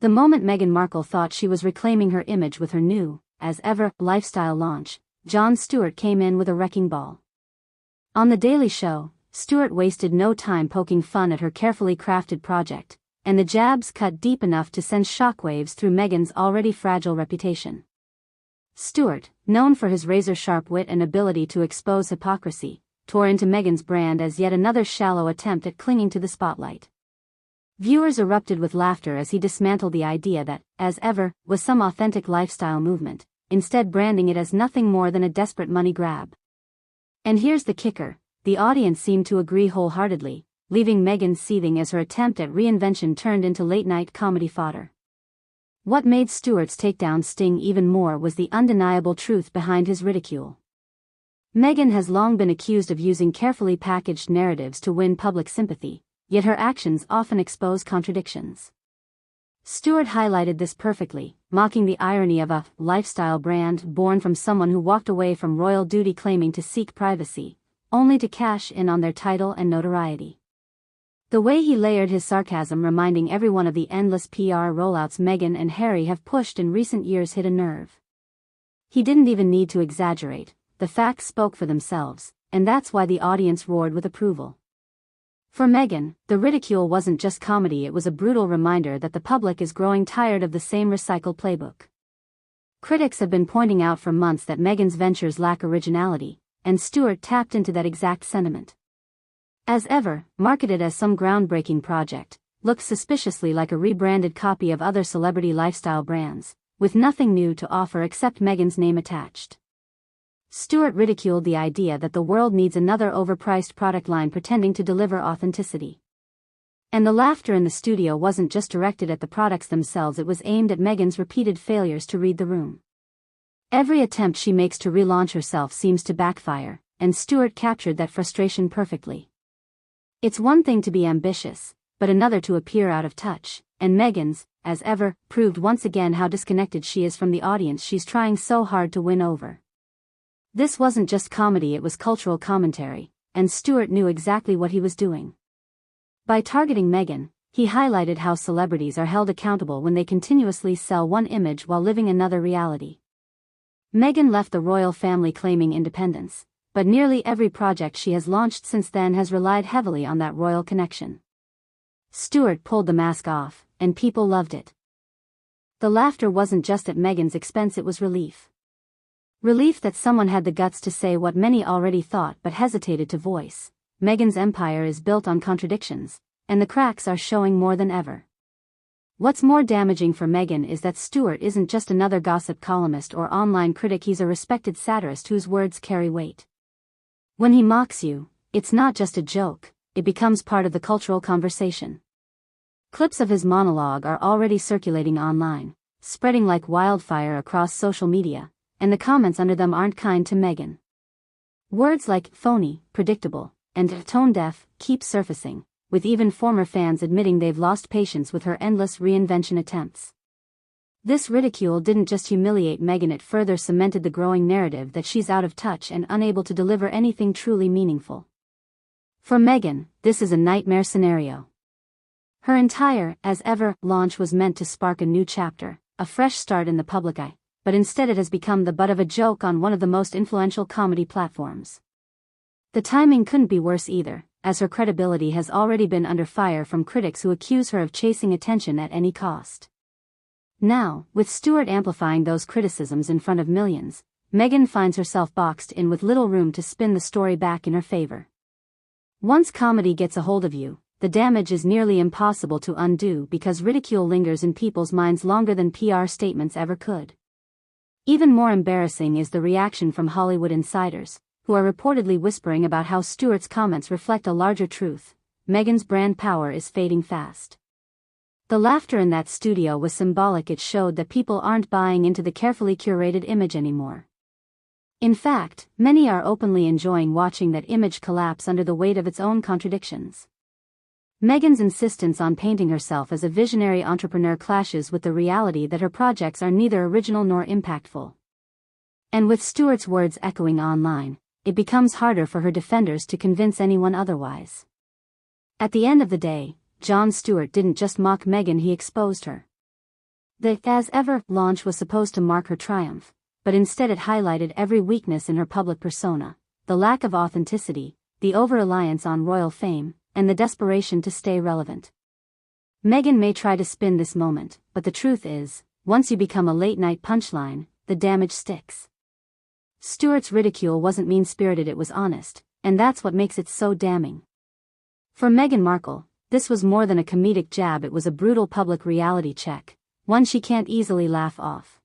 The moment Meghan Markle thought she was reclaiming her image with her new, as ever, lifestyle launch, Jon Stewart came in with a wrecking ball. On The Daily Show, Stewart wasted no time poking fun at her carefully crafted project, and the jabs cut deep enough to send shockwaves through Meghan's already fragile reputation. Stewart, known for his razor-sharp wit and ability to expose hypocrisy, tore into Meghan's brand as yet another shallow attempt at clinging to the spotlight. Viewers erupted with laughter as he dismantled the idea that, as ever, was some authentic lifestyle movement, instead branding it as nothing more than a desperate money grab. And here's the kicker, the audience seemed to agree wholeheartedly, leaving Meghan seething as her attempt at reinvention turned into late-night comedy fodder. What made Stewart's takedown sting even more was the undeniable truth behind his ridicule. Meghan has long been accused of using carefully packaged narratives to win public sympathy, yet her actions often expose contradictions. Stewart highlighted this perfectly, mocking the irony of a lifestyle brand born from someone who walked away from royal duty claiming to seek privacy, only to cash in on their title and notoriety. The way he layered his sarcasm, reminding everyone of the endless PR rollouts Meghan and Harry have pushed in recent years, hit a nerve. He didn't even need to exaggerate, the facts spoke for themselves, and that's why the audience roared with approval. For Meghan, the ridicule wasn't just comedy, it was a brutal reminder that the public is growing tired of the same recycled playbook. Critics have been pointing out for months that Meghan's ventures lack originality, and Stewart tapped into that exact sentiment. As ever, marketed as some groundbreaking project, looked suspiciously like a rebranded copy of other celebrity lifestyle brands, with nothing new to offer except Meghan's name attached. Stewart ridiculed the idea that the world needs another overpriced product line pretending to deliver authenticity. And the laughter in the studio wasn't just directed at the products themselves, it was aimed at Meghan's repeated failures to read the room. Every attempt she makes to relaunch herself seems to backfire, and Stewart captured that frustration perfectly. It's one thing to be ambitious, but another to appear out of touch, and Meghan's, as ever, proved once again how disconnected she is from the audience she's trying so hard to win over. This wasn't just comedy, it was cultural commentary, and Stewart knew exactly what he was doing. By targeting Meghan, he highlighted how celebrities are held accountable when they continuously sell one image while living another reality. Meghan left the royal family claiming independence, but nearly every project she has launched since then has relied heavily on that royal connection. Stewart pulled the mask off, and people loved it. The laughter wasn't just at Meghan's expense, it was relief. Relief that someone had the guts to say what many already thought but hesitated to voice. Meghan's empire is built on contradictions, and the cracks are showing more than ever. What's more damaging for Meghan is that Stewart isn't just another gossip columnist or online critic, he's a respected satirist whose words carry weight. When he mocks you, it's not just a joke, it becomes part of the cultural conversation. Clips of his monologue are already circulating online, spreading like wildfire across social media, and the comments under them aren't kind to Meghan. Words like phony, predictable, and tone-deaf keep surfacing, with even former fans admitting they've lost patience with her endless reinvention attempts. This ridicule didn't just humiliate Meghan, it further cemented the growing narrative that she's out of touch and unable to deliver anything truly meaningful. For Meghan, this is a nightmare scenario. Her entire, as ever, launch was meant to spark a new chapter, a fresh start in the public eye, but instead it has become the butt of a joke on one of the most influential comedy platforms. The timing couldn't be worse either, as her credibility has already been under fire from critics who accuse her of chasing attention at any cost. Now, with Stewart amplifying those criticisms in front of millions, Meghan finds herself boxed in with little room to spin the story back in her favor. Once comedy gets a hold of you, the damage is nearly impossible to undo because ridicule lingers in people's minds longer than PR statements ever could. Even more embarrassing is the reaction from Hollywood insiders, who are reportedly whispering about how Stewart's comments reflect a larger truth: Meghan's brand power is fading fast. The laughter in that studio was symbolic, it showed that people aren't buying into the carefully curated image anymore. In fact, many are openly enjoying watching that image collapse under the weight of its own contradictions. Meghan's insistence on painting herself as a visionary entrepreneur clashes with the reality that her projects are neither original nor impactful. And with Stewart's words echoing online, it becomes harder for her defenders to convince anyone otherwise. At the end of the day, Jon Stewart didn't just mock Meghan, he exposed her. The As Ever launch was supposed to mark her triumph, but instead it highlighted every weakness in her public persona, the lack of authenticity, the over-reliance on royal fame, and the desperation to stay relevant. Meghan may try to spin this moment, but the truth is, once you become a late-night punchline, the damage sticks. Stewart's ridicule wasn't mean-spirited, it was honest, and that's what makes it so damning. For Meghan Markle, this was more than a comedic jab, it was a brutal public reality check, one she can't easily laugh off.